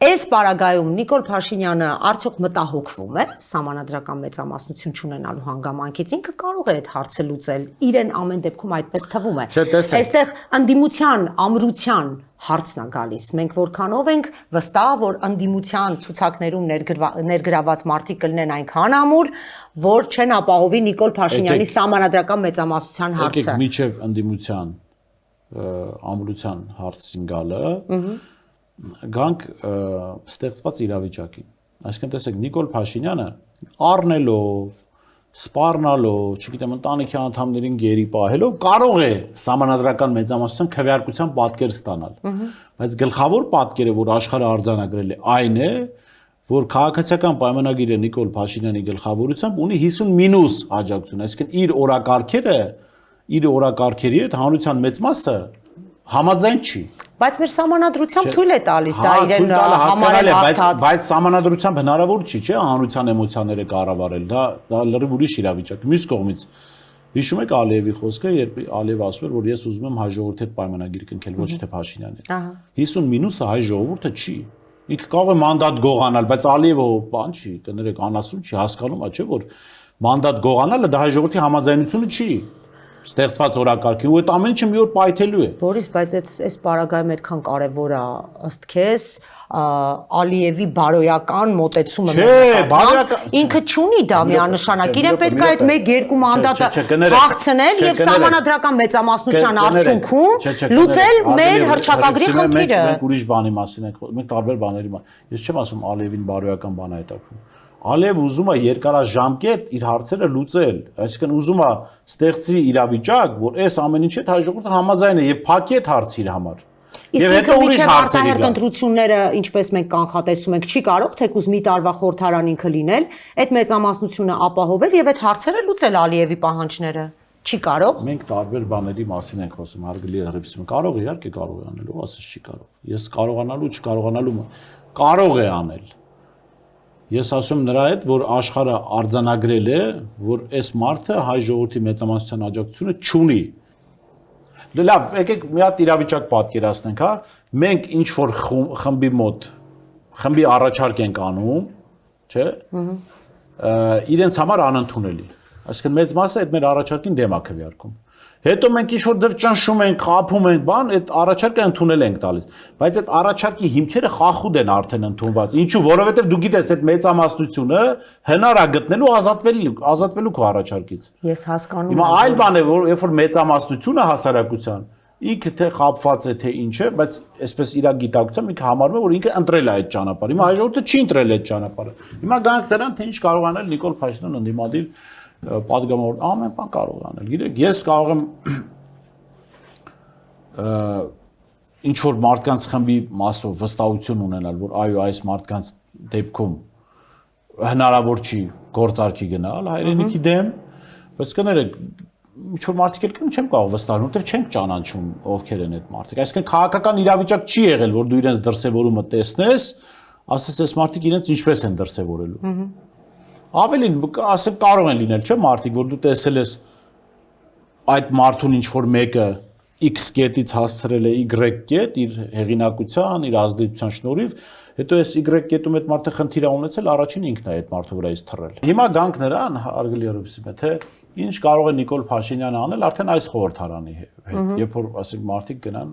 Այս պարագայում Նիկոլ Փաշինյանը արդյոք մտահոգվում է սահմանադրական մեծամասնություն չունենալու հանգամանքից, ինքը կարող է այդ հարցը լուծել, իրեն ամեն դեպքում այդպես թվում է։ Այստեղ ընդդիմության ամրության հարցն է գալիս։ Մենք որքանով ենք վստահ, որ ընդդիմության ցուցակներում ներգրաված մարդիկ կլինեն այնքան ամուր, որ չեն ապահովի Նիկոլ Փաշինյանի սահմանադրական մեծամասնության հարցը։ Եկեք միջև ընդդիմության ամրության հարցին գալը, գանք ստեղծված իրավիճակին։ Այսինքն տեսեք Նիկոլ Փաշինյանը առնելով, սպառնալով, չգիտեմ, ընտանիքի անդամներին գերի պահելով կարող է սահմանադրական մեծամասնության քվեարկության պատկեր ստանալ։ Բայց գլխավոր պատկերը, որ աշխարհը արձանագրել է, այն է, որ քաղաքացիական պայմանագիրը Նիկոլ Փաշինյանի գլխավորությամբ ունի 50- աջակցություն, այսինքն իր օրակարգերի հետ հանրության մեծ մասը համաձայն չի։ Բայց մեր սահմանադրությամբ թույլ է տալիս դա իրեն համարել հաղթած։ Բայց սահմանադրությամբ հնարավոր չի, չէ՞, հանրության էմոցիաները կառավարել։ Դա լրիվ ուրիշ իրավիճակ։ Մյուս կողմից հիշում եք Ալիևի խոսքը, երբ Ալիևը ասում էր, որ ես ուզում եմ հայ ժողովրդի հետ պայմանագիր կնքել, ոչ թե Փաշինյանի հետ։ 50-ը հայ ժողովուրդը չի։ Ինքը կարող է մանդատ գողանալ, բայց Ալիևը բան չի, կներեք, անասուն չի, հասկանում է, չէ՞, որ մանդատ գողանալը դա հայ ժողովրդի համաձայնությունը չի։ Ստեղծված օրակարգի ու այդ ամեն ինչը մի օր պայթելու է։ Բորիս, բայց այս պարագայում այդքան կարևոր է ըստ քեզ Ալիևի բարոյական մոտեցումը։ Ինքը չունի դա միանշանակ։ Իրեն պետք է այդ 1-2 մանդատը հաղթնել եւ սահմանադրական մեծամասնության արդյունքում լուծել մեր հռչակագրի խնդիրը։ Մենք ուրիշ բանի մասին ենք, մենք տարբեր բաների մասին։ Ես չեմ ասում Ալիևին բարոյական բան է հետաքրքրում։ Ալիևը ուզում է երկարաժամկետ իր հարցերը լուծել, այսինքն ուզում է ստեղծի իրավիճակ, որ այս ամեն ինչի հետ հայ ժողովուրդը համաձայն է եւ փակի այդ հարցը իր համար։ Եվ հետո ուրիշ հարցերի գա։ Ընտրությունները, ինչպես մենք կանխատեսում ենք, չի կարող թեկուզ մի տարվա խորհրդարան ինքը լինել, այդ մեծամասնությունը ապահովել եւ այդ հարցերը լուծել Ալիևի պահանջները։ Չի կարող։ Մենք տարբեր բաների մասին ենք խոսում, հարգելի ղրիփսիմ։ Կարող է, իհարկե կարող է անել, ով ասես չի կարող։ Ես կարողանալու, չկարողանալու կարող է անել։ Ես ասում նրա հետ, որ աշխարհը արձանագրել է, որ այս մարդը հայ ժողովրդի մեծամասնության աջակցությունը չունի։ Լավ, եկեք մի հատ իրավիճակ պատկերացնենք, հա։ Մենք ինչ որ խմբի առաջարկ ենք անում, չէ՞։ Իրենց համար անընդունելի։ Այսինքն մեծ մասը այդ մեր առաջարկին դեմ է քվեարկում։ Հետո մենք ինչ որ դեռ ճնշում ենք, խափում ենք, բան, այդ առաջարկը ընդունել ենք տալիս։ Բայց այդ առաջարկի հիմքերը խախուդ են արդեն ընդունված։ Ինչու՞, որովհետև դու գիտես, այդ մեծամասնությունը հնար է գտնելու ազատվելու քո առաջարկից։ Ես հասկանում եմ։ Հիմա այլ բան է, որ երբ որ մեծամասնությունը հասարակության ինքը թե խափված է, թե ինչ է, բայց այսպես իր գիտակցությամբ ինքը համարում է, որ ինքը ընտրել է այդ ճանապարհը։ Հիմա հայ ժողովուրդը չի ընտրել այդ ճանապարհը։ Հիմա գանք դրան, թե ինչ կարող անել Նիկոլ Փաշինյանը ընդդիմադիր պատգամավոր ամեն բան կարող անել։ Գիտեք, ես կարող եմ ինչ որ մարդկանց խմբի մասով վստահություն ունենալ, որ այո, այս մարդկանց դեպքում հնարավոր չի գործարքի գնալ հայրենիքի դեմ, բայց կներեք, ինչ որ մարդիկ էլ կան չեմ կարող վստահել, որովհետև չենք ճանաչում ովքեր են այդ մարդիկ։ Այսինքն քաղաքական իրավիճակ չի եղել, որ դու իրենց դրսևորումը տեսնես, ասես այս մարդիկ իրենց ինչպես են դրսևորելու։ Ավելին, ասեմ, կարող են լինել, չէ՞, մարդիկ, որ դու տեսել ես այդ մարդուն ինչ որ մեկը X կետից հասցրել է Y կետ իր հեղինակության, իր ազդեցության շնորհիվ, հետո այս Y կետում այդ մարդը խնդիր է ունեցել, առաջին ինքն է այդ մարդու վրայից թռել։ Հիմա գանք նրան, հարգելի ղրիփսիմ, թե ինչ կարող է Նիկոլ Փաշինյանը անել արդեն այս խորհրդարանի հետ, երբ որ ասենք մարդիկ գնան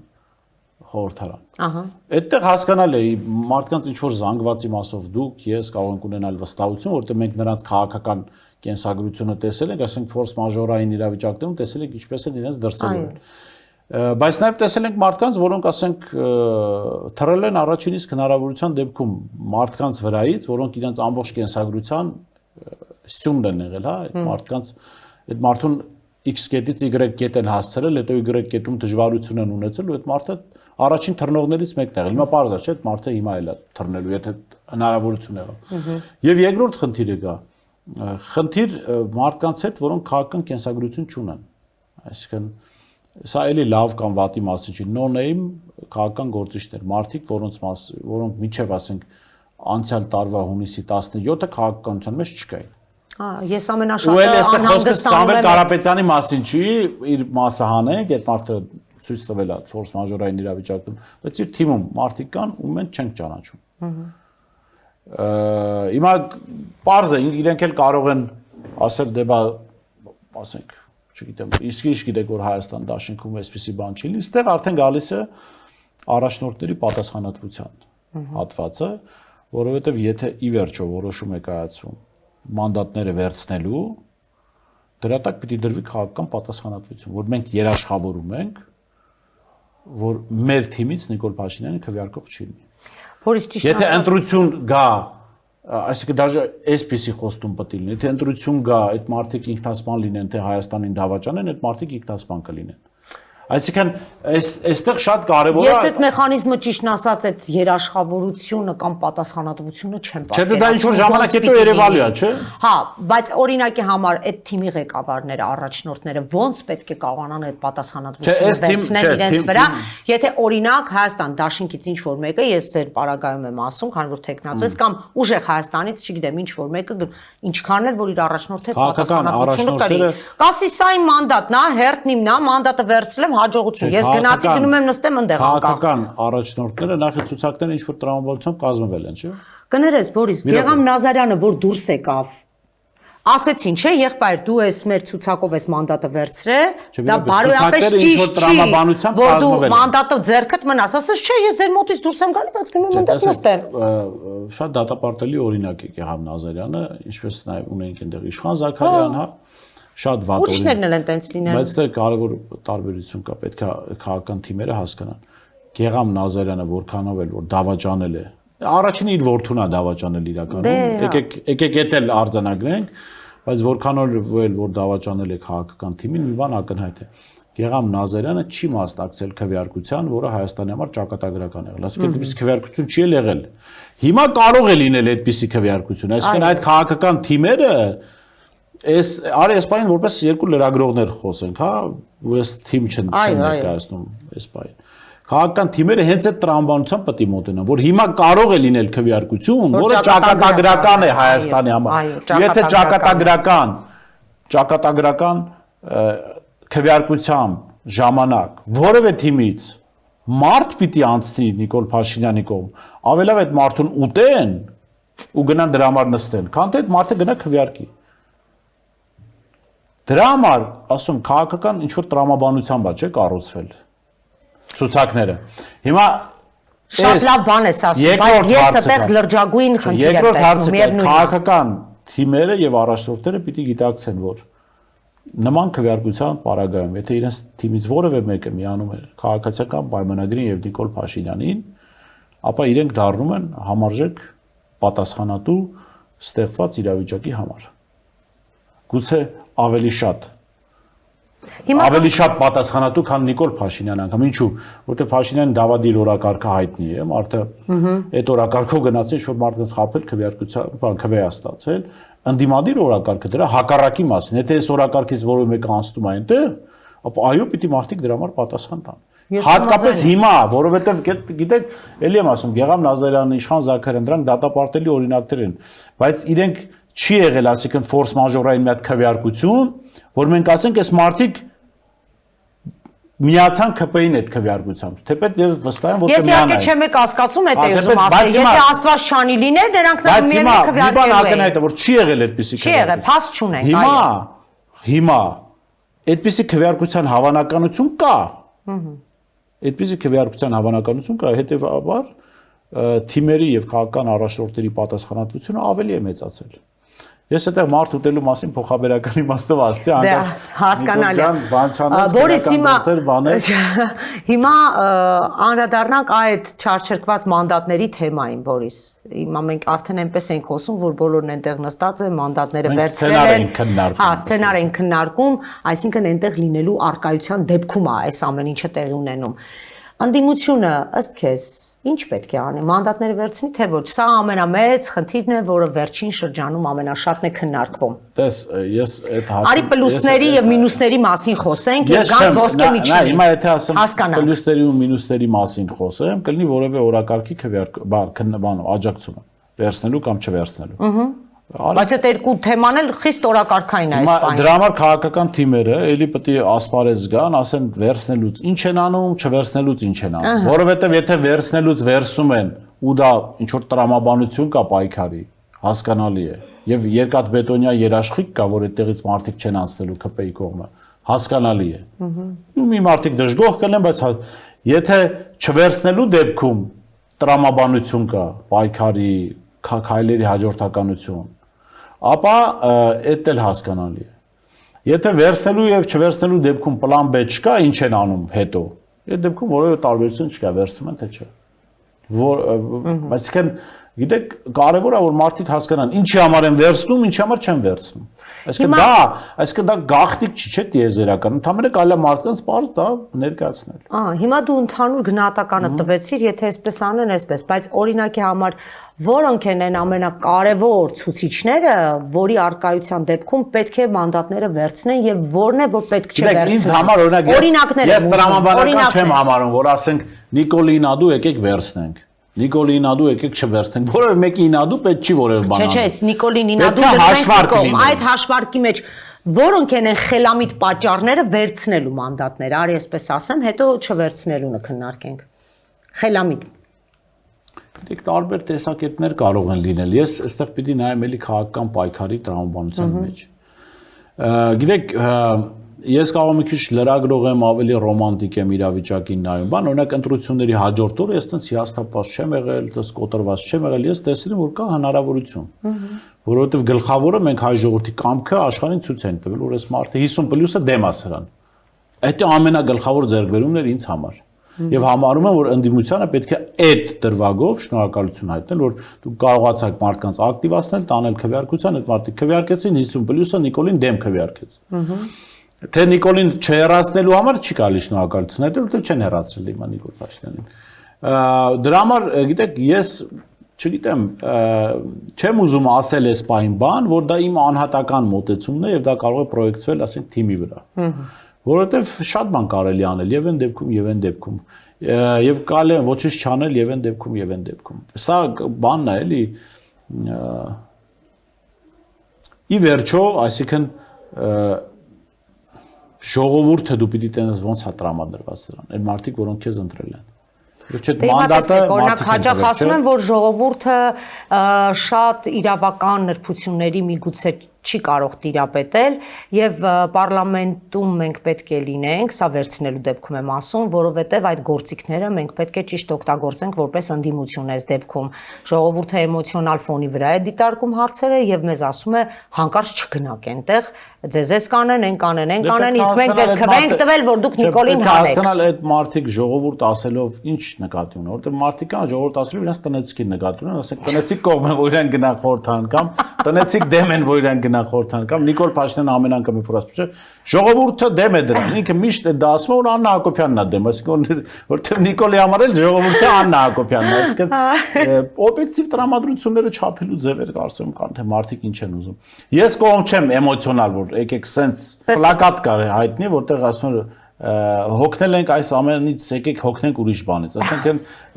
խորհրդարան։ Ահա։ Այդտեղ հասկանալ է մարդկանց ինչ որ զանգվածի մասով դուք, ես կարող ենք ունենալ վստահություն, որտեղ մենք նրանց քաղաքական կենսագրությունը տեսել ենք, ասենք ֆորս մաժորային իրավիճակներում տեսել ենք ինչպես են իրենց դրսևորել։ Բայց նաև տեսել ենք մարդկանց, որոնք ասենք թռել են առաջին իսկ հնարավորության դեպքում մարդկանց վրայից, որոնք իրենց ամբողջ կենսագրության սյունն են եղել, հա, այդ մարդկանց այդ մարդուն X կետից Y կետ են հասցրել, հետո Y կետում դժվարություն են ունեցել ու այդ մարդը առաջին թռնողներից մեկն է եղել։ Հիմա պարզ է, չէ՞, այդ մարդը հիմա էլ է թռնելու, եթե հնարավորություն եղավ։ Եվ երկրորդ խնդիրը կա։ Խնդիր մարդկանց հետ, որոնք քաղաքական կենսագրություն չունեն։ Այսինքն սա էլի լավ կամ վատի մասին չի, no name քաղաքական գործիչներ, մարդիկ, որոնք միջև ասենք անցյալ տարվա հունիսի 17-ը քաղաքականության մեջ չկային։ Ես ամենաշատը անհանգստանում եմ Կարապետյանի մասին չի, իր մասը հանենք, այդ մարդը ցույց տվել է ֆորս մաժորային իրավիճակում, բայց իր թիմում մարդիկ կան ու մենք չենք ճանաչում։ Հիմա պարզ է, իրենք էլ կարող են ասել դե բա ասենք, չգիտեմ, իսկ ինչ գիտեք որ Հայաստան դաշինքում այսպիսի բան չի լինի, այստեղ արդեն գալիս է առաջնորդների պատասխանատվության հատվածը, որովհետև եթե ի վերջո որոշում է կայացում մանդատները վերցնելու, դրա տակ պիտի դրվի քաղաքական պատասխանատվություն, որ մենք երաշխավորում ենք, որ մեր թիմից Նիկոլ Փաշինյանը քվեարկող չի լինի։ Եթե ընտրություն գա, այսինքն դաժե այսպիսի խոստում պետք է լինի, եթե ընտրություն գա, այդ մարդիկ ինքնասպան լինեն, թե Հայաստանին դավաճանեն, այդ մարդիկ ինքնասպան կլինեն։ Այսինքն այստեղ շատ կարևոր է։ Ես այդ մեխանիզմը ճիշտն ասած այդ երաշխավորությունը կամ պատասխանատվությունը չեմ պատկերացնում։ Չէ, դա ինչ որ ժամանակ հետո երևալի է, չէ։ Հա, բայց օրինակի համար այդ թիմի ղեկավարները, առաջնորդները ոնց պետք է կարողանան այդ պատասխանատվությունը վերցնել իրենց վրա, եթե օրինակ Հայաստան դաշինքից ինչ որ մեկը, ես ձեր պարագայում եմ ասում, քանի որ տեխնացուես կամ ուժեղ Հայաստանից, չգիտեմ, ինչ որ մեկը ինչքան էլ որ իր առաջնորդը պատասխանատվությունը կրի։ Կասի սա իմ մանդատն է, հերթն իմն է, մանդատը վերցրել հաջողություն։ Ես գնացի գնում եմ նստեմ այնտեղ անկախ։ Քաղաքական առաջնորդները նախ ցուցակները ինչ որ տրամաբանությամբ կազմվել են, չէ՞։ Կներես, Բորիս, Գեգամ Նազարյանը որ դուրս եկավ, ասեցին, չէ, եղբայր, դու ես մեր ցուցակով ես մանդատը վերցրել, դա բարոյապես ճիշտ չի, որ դու մանդատը ձեռքդ մնաս, ասես չէ, ես ձեր մոտից դուրս եմ գալի, բայց գնում եմ այնտեղ նստեմ։ Շատ դատապարտելի օրինակ է Գեգամ Նազարյանը, ինչպես նաև ունենք այնտեղ Իշխան Զաքարյան, հա, շատ վատ օրինակ։ Ուրիշներն էլ են տենց լինեն։ Բայց դա կարևոր տարբերություն կա, պետք է քաղաքական թիմերը հասկանան։ Գեգամ Նազարյանը որքանով էլ որ դավաճանել է, առաջինը իր որդուն է դավաճանել իրականում, եկեք էդ էլ արձանագրենք, բայց որքանով էլ որ դավաճանել է քաղաքական թիմին, մի բան ակնհայտ է։ Գեգամ Նազարյանը չի մասնակցել քվեարկության, որը Հայաստանի համար ճակատագրական եղել։ Այսինքն այդպիսի քվեարկություն չի եղել։ Հիմա կարող է լինել այդպիսի քվեարկություն, այսինքն այդ քաղաքական թիմերը արի այսպայն որպես երկու լրագրողներ խոսենք, հա, ու այս թիմ չեն ներկայացնում այսպայն։ Քաղաքական թիմերը հենց այդ տրամաբանությամբ պետք է մոտենան, որ հիմա կարող է լինել քվեարկություն, որը ճակատագրական է Հայաստանի համար։ Եթե ճակատագրական քվեարկությամբ ժամանակ որևէ թիմից մարդ պիտի անցնի Նիկոլ Փաշինյանի կողմ, ավելավ այդ մարդուն ուտեն ու գնան դրա համար նստեն, քան թե այդ մարդը գնա քվեարկի։ Դրա համար, ասում, քաղաքական ինչ-որ տրամաբանությամբ է, չէ, կառուցվել ցուցակները։ Հիմա շատ լավ բան ես ասում, բայց ես այդտեղ լրջագույն խնդիր եմ տեսնում, միևնույն է։ Քաղաքական թիմերը եւ առաջնորդները պիտի գիտակցեն, որ նման քվեարկության պարագայում, եթե իրենց թիմից որևէ մեկը միանում է քաղաքացիական պայմանագրին եւ Նիկոլ Փաշինյանին, ապա իրենք դառնում են համարժեք պատասխանատու ստեղծված իրավիճակի համար։ Գուցե ավելի շատ պատասխանատու, քան Նիկոլ Փաշինյանը անգամ, ինչու, որտեղ Փաշինյանը դավադիր օրակարգը հայտնի է, մարդը այդ օրակարգով գնացել, ինչ-որ մարդը խաբել քվեարկության, քվե է ստացել, ընդդիմադիր օրակարգը դրա հակառակի մասին, եթե այս օրակարգից որևէ մեկը անցնում է այնտեղ, ապա այո, պիտի մարդիկ դրա համար պատասխան տան։ Հատկապես հիմա, որովհետև գիտեք, էլի եմ ասում, Գեգամ Նազարյանը, Իշխան Զաքարյանը, դրանք դատապարտելի օրինակներ են, բայց իրենք չի եղել, ասիկն ֆորս մաժորային մի հատ քվեարկություն, որ մենք ասենք այս մարդիկ միացան ԿՊ-ին այդ քվեարկությամբ, թեպետ ես վստահ եմ, որ ես իհարկե չեմ եք հասկացում այդ ուզում ասել, եթե Աստված չանի լիներ, նրանք միևնույն քվեարկել էին։ Բայց հիմա մի բան ակնհայտ է, որ չի եղել այդպիսի քվեարկություն։ Չի եղել, փաստ չունենք, այո։ Հիմա այդպիսի քվեարկության հավանականություն կա։ Այդպիսի քվեարկության հավանականություն կա, հետեւաբար թիմերի եւ քաղաքական առաջնորդների պատասխանատվությունը ավելի է մեծացել։ Ես այդտեղ մարդ ուտելու մասին փոխաբերական իմաստով ասացի, անկախ հասկանալի է։ Բորիս, հիմա անդրադառնանք այդ չարչրկված մանդատների թեմային, Բորիս։ Հիմա մենք արդեն այնպես ենք խոսում, որ բոլորն այնտեղ նստած են, մանդատները վերցրել են։ Հա, սցենար են քննարկում, այսինքն այնտեղ լինելու արկայության դեպքում է այս ամեն ինչը տեղի ունենում։ Անդիմությունը ըստ քեզ ինչ պետք է անի, մանդատները վերցնի, թե ոչ, սա ամենամեծ խնդիրն է, որը վերջին շրջանում ամենաշատն է քննարկվում։ Տես, ես այդ հարցը Արի պլյուսների եւ մինուսների մասին խոսենք եւ գանք ոսկե միջին։ Հիմա եթե ասեմ պլյուսների ու մինուսների մասին խոսեմ, կլինի որևէ օրակարգի քվեարկական աջակցումը, վերցնելու կամ չվերցնելու։ Բայց այդ երկու թեման էլ խիստ օրակարգային է այս բանը։ Դրա համար քաղաքական թիմերը էլի պետք է ասպարեզ գան, ասեն վերցնելուց ինչ են անում, չվերցնելուց ինչ են անում։ Որովհետև եթե վերցնելուց վերցում են ու դա ինչ որ տրամաբանություն կա պայքարի, հասկանալի է։ Եվ երկաթբետոնյա երաշխիք կա, որ այդտեղից մարդիկ չեն անցնելու ԿՊ-ի կողմը, հասկանալի է։ Ու մի մարդիկ դժգոհ կլեն, բայց եթե չվերցնելու դեպքում տրամաբանություն կա, պայքարի, քայլերի հաջորդականություն, ապա այդ էլ հասկանալի է։ Եթե վերցնելու եւ չվերցնելու դեպքում պլան B չկա, ինչ են անում հետո։ Այդ դեպքում որևէ տարբերություն չկա, վերցնում են թե չէ։ Այսինքն, գիտեք, կարևոր է որ մարդիկ հասկանան ինչի համար են վերցնում, ինչի համար չեն վերցնում։ Այսինքն դա գաղտնիք չի, չէ՞ տիեզերական, ընդհանրապես կարելի է մարդկանց բարձ դա ներկայացնել։ Հիմա դու ընդհանուր գնահատականը տվեցիր, եթե այսպես անեն, այսպես, բայց օրինակի համար որոնք են այն ամենակարևոր ցուցիչները, որի արկայության դեպքում պետք է մանդատները վերցնեն եւ որն է որ պետք չէ վերցնել։ Ինձ համար օրինակ ես տրամաբանական չեմ համարում, որ ասենք Նիկոլին Ադու եկեք վերցնենք։ Նիկոլին Ադու եկեք չվերցնենք։ Որևէ մեկի Ինադու պետք չի որևէ բան։ Չէ, Նիկոլին Ինադու դրենք այդ հաշվարկի մեջ որոնք են խելամիտ պատճառները վերցնելու մանդատները, արի այսպես ասեմ, հետո չվերցնելունը քննարկենք։ Խելամիտ։ Գիտեք, տարբեր տեսակետներ կարող են լինել։ Ես այստեղ պիտի նայեմ էլի քաղաքական պայքարի տրամաբանության մեջ։ Գիտեք, ես կարող եմ մի քիչ լրագրող եմ, ավելի ռոմանտիկ եմ իրավիճակին նայում։ Բան, օրինակ ընտրությունների հաջորդ օրը ես տենց հիասթափված չեմ եղել, տես կոտրված չեմ եղել, ես տեսել եմ որ կա հնարավորություն։ Որովհետև գլխավորը մենք հայ ժողովրդի կամքը աշխարհին ցույց են տվել, որ այս մարդը 50+-ը դեմ է սրան։ Այդ ամենագլխավոր ձեռքբերումն էր ինձ համար։ Եվ համարում եմ, որ ընդդիմությանը պետք է այդ դրվագով շնորհակալություն հայտնել, որ դու կարողացաք մարդկանց ակտիվացնել, տանել քվեարկության, այդ մարդիկ քվեարկեցին 50+-ը Նիկոլին դեմ քվեարկեց։ Թե Նիկոլին չհեռացնելու համար չի կարելի շնորհակալություն հայտնել, որովհետև չեն հեռացրել հիմա Նիկոլ Փաշինյանին։ Դրա համար, գիտեք, ես չգիտեմ, չեմ ուզում ասել այս պահին բան, որ դա իմ անհատական մոտեցումն է եւ դա կարող է պրոյեկցվել, ասենք, թիմի վրա։ Որովհետև շատ բան կարելի անել եւ այն դեպքում եւ այն դեպքում եւ կարելի է ոչինչ չանել եւ այն դեպքում եւ այն դեպքում սա բանն է էլի ի վերջո այսինքն ժողովուրդը դու պիտի տենես ոնց է տրամադրված դրան այդ մարդիկ որոնք քեզ ընտրել են եւ չէ մանդատը օրինակ հաճախ ասում են որ ժողովուրդը շատ իրավական նրբությունների միգուցե չի կարող տիրապետել եւ պարլամենտում մենք պետք է լինենք, սա վերցնելու դեպքում եմ ասում, որովհետեւ այդ գործիքները մենք պետք է ճիշտ օգտագործենք որպես ընդդիմություն այս դեպքում։ Ժողովուրդը էմոցիոնալ ֆոնի վրա է դիտարկում հարցերը եւ մեզ ասում է հանկարծ չգնաք այնտեղ, ձեզ կանեն, այն կանեն, այն կանեն, իսկ մենք ձեզ քվենք տվել, որ դուք Նիկոլին հանեք։ Հասկանալ այդ մարդիկ ժողովուրդ ասելով ինչ նկատի ունեն, որովհետեւ մարդիկ կան ժողովուրդ ասելով իրենց տնեցիկին նկատի ունեն, ասենք տնեցիկ կողմ են, որ իրեն գնա խորհրդան կամ տնեցիկ դեմ են, որ իրեն գնա խորհրդան կամ Նիկոլ Փաշինյանը ամեն անգամ ինֆորմացիա չէ ժողովուրդը դեմ է դրան ինքը միշտ է դա ասում որ Աննա Հակոբյանն է դեմ այսինքն որտեղ Նիկոլի համար էլ ժողովուրդը Աննա Հակոբյանն է այսինքն օբյեկտիվ տրամադրությունները չափելու ձևեր կարծում կան թե մարդիկ ինչ են ուզում ես կողմ չեմ էմոցիոնալ որ եկեք սենց պլակատ կար հայտնի որտեղ ասում են հոգնել ենք այս ամենից եկեք հոգնենք ուրիշ բանից ասենք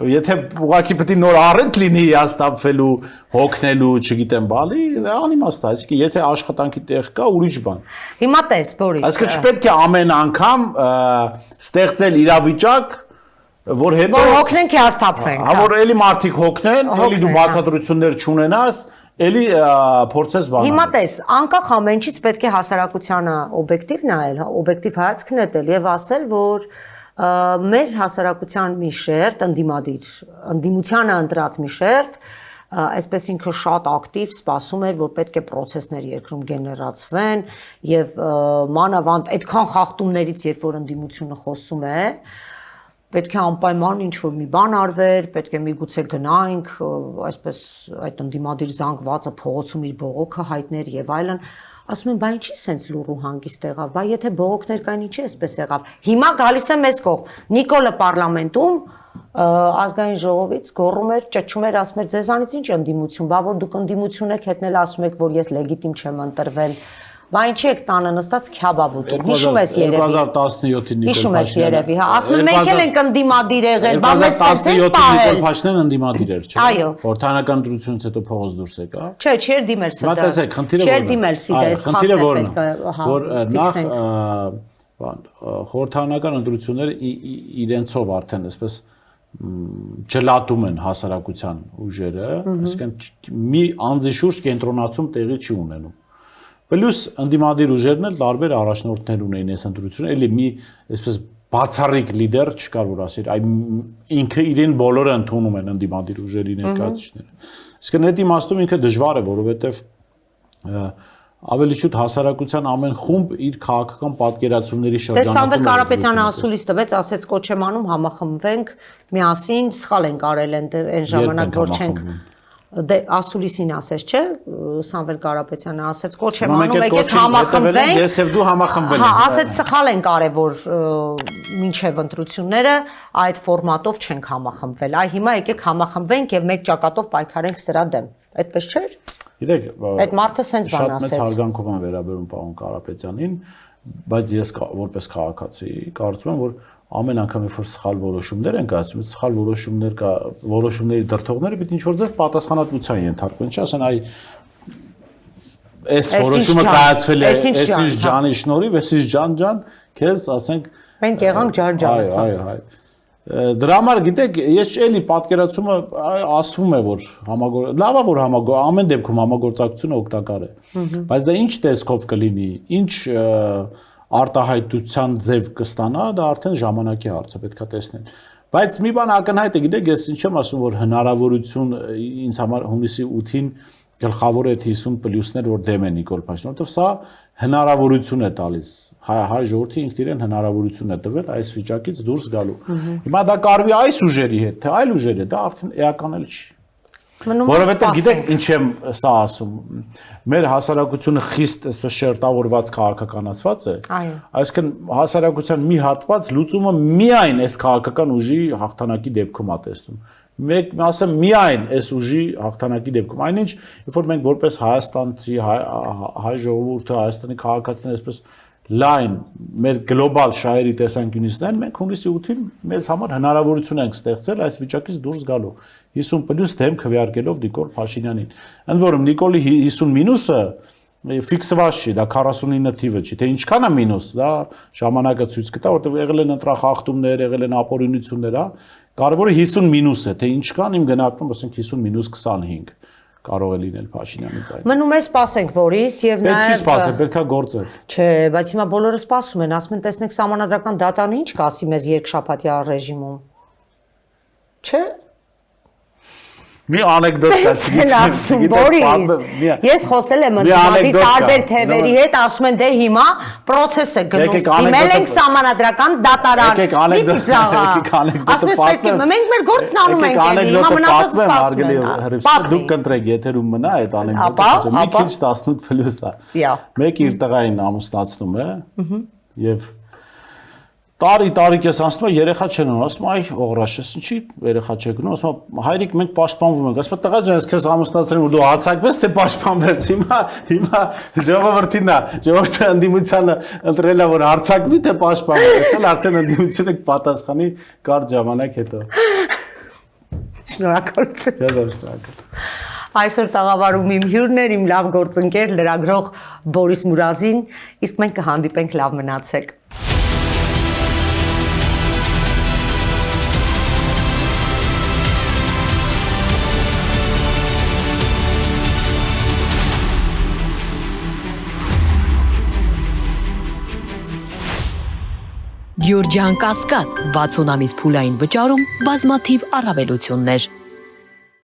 եթե ուղղակի պետք է նոր առընթ լինի հաստատվելու հոգնելու չգիտեմ բալի անիմաստ է այսինքն եթե աշխատանքի տեղ կա ուրիշ բան հիմա տես Բորիս այսինքն չպետք է ամեն անգամ ստեղծել իրավիճակ որ հետո հոգնենք հաստատվենք հա որ էլի մարդիկ հոգնեն էլի դու բացատրություններ չունենաս Էլի փորձես բանալ։ Հիմա տես, անկախ ամենից պետք է հասարակությանը օբյեկտիվ նայել, օբյեկտիվ հայացք նետել եւ ասել, որ մեր հասարակության մի շերտ ընդդիմությանը ընտրած մի շերտ, այսպես ինքը շատ ակտիվ սպասում էր, որ պետք է process-ներ երկրում գեներացվեն եւ մանավանդ այդքան խախտումներից, երբ որ ընդդիմությունը խոսում է, պետք է անպայման ինչ-որ մի բան արվեր, պետք է միգուցե գնայինք, այսպես այդ ընդդիմադիր զանգվածը փողոցում իր բողոքը հայտներ եւ այլն, ասում են, բա ինչի սենց լուրու հանգիստ եղավ, բա եթե բողոքներ կային, ինչի էսպես եղավ։ Հիմա գալիս է մեզ կողմ։ Նիկոլը պարլամենտում ազգային ժողովից գոռում էր, ճչում էր, ասում էր, ձեզանից ինչ ընդդիմություն, բա որ դուք ընդդիմություն եք, հետնել ասում եք, որ ես լեգիտիմ չեմ ընտրվել։ Բա ինչի եք տանը նստած քյաբաբ ուտում։ Հիշում ես երևի 2017-ին Նիկոլ Փաշինյանը։ Հիշում ես երևի, հա, ասում են մենք էլ ենք ընդդիմադիր եղել, բա մեզ սենց 2017-ին Նիկոլ Փաշինյանը ընդդիմադիր էր, չէ՞։ Այո։ Խորհրդանական ընտրությունից հետո փողոց դուրս եկավ։ Չէ, չէր դիմել սա։ Մա տեսեք, խնդիրը չէր դիմել սիդես, խնդիրը որն է, որ նախ խորհրդանական ընտրությունները իրենցով արդեն այսպես չլատում են հասարակության ուժերը, այսինքն մի անձի շուրջ կենտրոնացում տեղի չի ունենում։ Պլյուս ընդդիմադիր ուժերն էլ տարբեր առաջնորդներ ունեին այս ընտրությունը, էլի մի այսպես բացառիկ լիդեր չկար, որ ասեր, այ ինքը իրեն բոլորը ընդունում են ընդդիմադիր ուժերի ներկայացուցիչները։ Իսկ այդ իմաստում ինքը դժվար է, որովհետև ավելի շուտ հասարակության ամեն խումբ իր քաղաքական պատկերացումների շրջանում։ Սամվել Կարապետյանը ասուլիս տվեց, ասեց կոչ եմ անում համախմբվենք միասին, սխալ ենք արել այն ժամանակ, որ չենք դե ասուլիսին ասես, չէ, Սամվել Կարապետյանը ասեց կոչ եմ անում, եկեք համախմբվենք։ Ես եւ դու համախմբվել ենք։ ենք։ Հա, ասեց սխալ ենք արել, որ մինչև ընտրությունները այդ ֆորմատով չենք համախմբվել։ Այ հիմա եկեք համախմբվենք եւ մեկ ճակատով պայքարենք սրա դեմ։ Այդպես չէ՞։ Գիտեք, այդ մարդը սենց բան ասեց։ Շատ մեծ հարգանքով եմ վերաբերում պարոն Կարապետյանին, բայց ես որպես քաղաքացի կարծում եմ, որ ամեն անգամ երբ որ սխալ որոշումներ են կայացվում, սխալ որոշումների դրդողները պիտի ինչ-որ ձև պատասխանատվության ենթարկվեն, չէ՞, ասեն այ այս որոշումը կայացվել է այսինչ ջանի շնորհիվ, այսինչ ջան, քեզ ասենք մենք եղանք ջան։ Այո։ Դրա համար գիտեք, ես էլի պատկերացումը ասվում է, որ լավ է, որ ամեն դեպքում համագործակցությունը օգտակար է, բայց դա ինչ տեսքով կլինի, ինչ արտահայտության ձև կստանա, դա արդեն ժամանակի հարց է, պետք է տեսնել։ Բայց մի բան ակնհայտ է, գիտեք, ես ինչ եմ ասում, որ հնարավորություն ինձ համար հունիսի 8-ին գլխավոր է 50 պլյուսներ, որ դեմ է Նիկոլ Փաշինյանը, որովհետև սա հնարավորություն է տալիս հայ ժողովրդի ինքն իրեն հնարավորություն է տվել այս վիճակից դուրս գալու։ Հիմա դա կարվի այս ուժերի հետ, թե այլ ուժերի, դա արդեն էական էլ չի։ Որովհետև գիտեք ինչ եմ սա ասում, մեր հասարակությունը խիստ այսպես շերտավորված քաղաքականացված է, այսինքն հասարակության մի հատված լուծումը միայն այս քաղաքական ուժի հաղթանակի դեպքում է տեսնում։ Մեկ ասեմ միայն այս ուժի հաղթանակի դեպքում, այնինչ երբ որ մենք որպես հայաստանցի, հայ ժողովուրդը, Հայաստանի քաղաքացիներ այսպես լայն մեր գլոբալ շահերի տեսանկյունից նայեն, մենք հունիսի 8-ին մեզ համար հնարավորություն ենք ստեղծել այս վիճակից դուրս գալու 50 պլյուս դեմ քվեարկելով Նիկոլ Փաշինյանին։ Ընդ որում Նիկոլի 50 մինուսը ֆիքսված չի, դա 49 թիվը չի, թե ինչքան է մինուս, դա ժամանակը ցույց կտա, որտեղ եղել են ընտրախախտումներ, եղել են ապօրինություններ, հա։ Կարևորը 50 մինուս է, թե ինչքան իմ գնահատում, ասենք 50 մինուս 25 կարող է լինել Փաշինյանից այլ։ Մնում է սպասենք Բորիս եւ նաեւ Պետք չի սպասել, պետքա գործել։ Չէ, բայց հիմա բոլորը սպասում են, ասում են տեսնեք սահմանադրական դատան ինչ կասի մեզ երկշաբաթյա ռեժիմում։ Չէ։ Մի անեկդոտ կա, ասում Բորիս։ Ես խոսել եմ ընդդիմադի տարբեր թևերի հետ, ասում են դե հիմա process է գնում։ Դիմել ենք սահմանադրական դատարան։ Մի ծաղա։ Ասում ես պետք է մենք մեր գործն անում ենք, հիմա մնացած սպասում են։ Դուք կընտրեք եթերում մնա այդ անեկդոտը, մի քիչ 18 պլյուս է։ Մեկ իր տղային ամուսնացնում է եւ տարի կես անցնում է երեխա չեն ունում, ասում այ օղրաշես ինչի երեխա չեք ունում, ասում հայրիկ մենք պաշտպանվում ենք, ասում տղա ջան ես քեզ ամուսնացրել որ դու հացակվես թե պաշտպանվես, հիմա ժողովրդին է, ժողովրդի ընդդիմությանը ընտրել է որ հարձակվի թե պաշտպանվես, էլ արդեն ընդդիմությունը կպատասխանի կարճ ժամանակ հետո։ Շնորհակալություն։ Շնորհակալ։ Այսօր տաղավարում իմ հյուրն էր, իմ լավ գործընկեր, լրագրող Բորիս Մուրազին, իսկ մենք կհանդիպենք, լավ մնացեք։ Գյուրջան Կասկադ 60 ամիս փուլային վճարում բազմաթիվ առավելություններ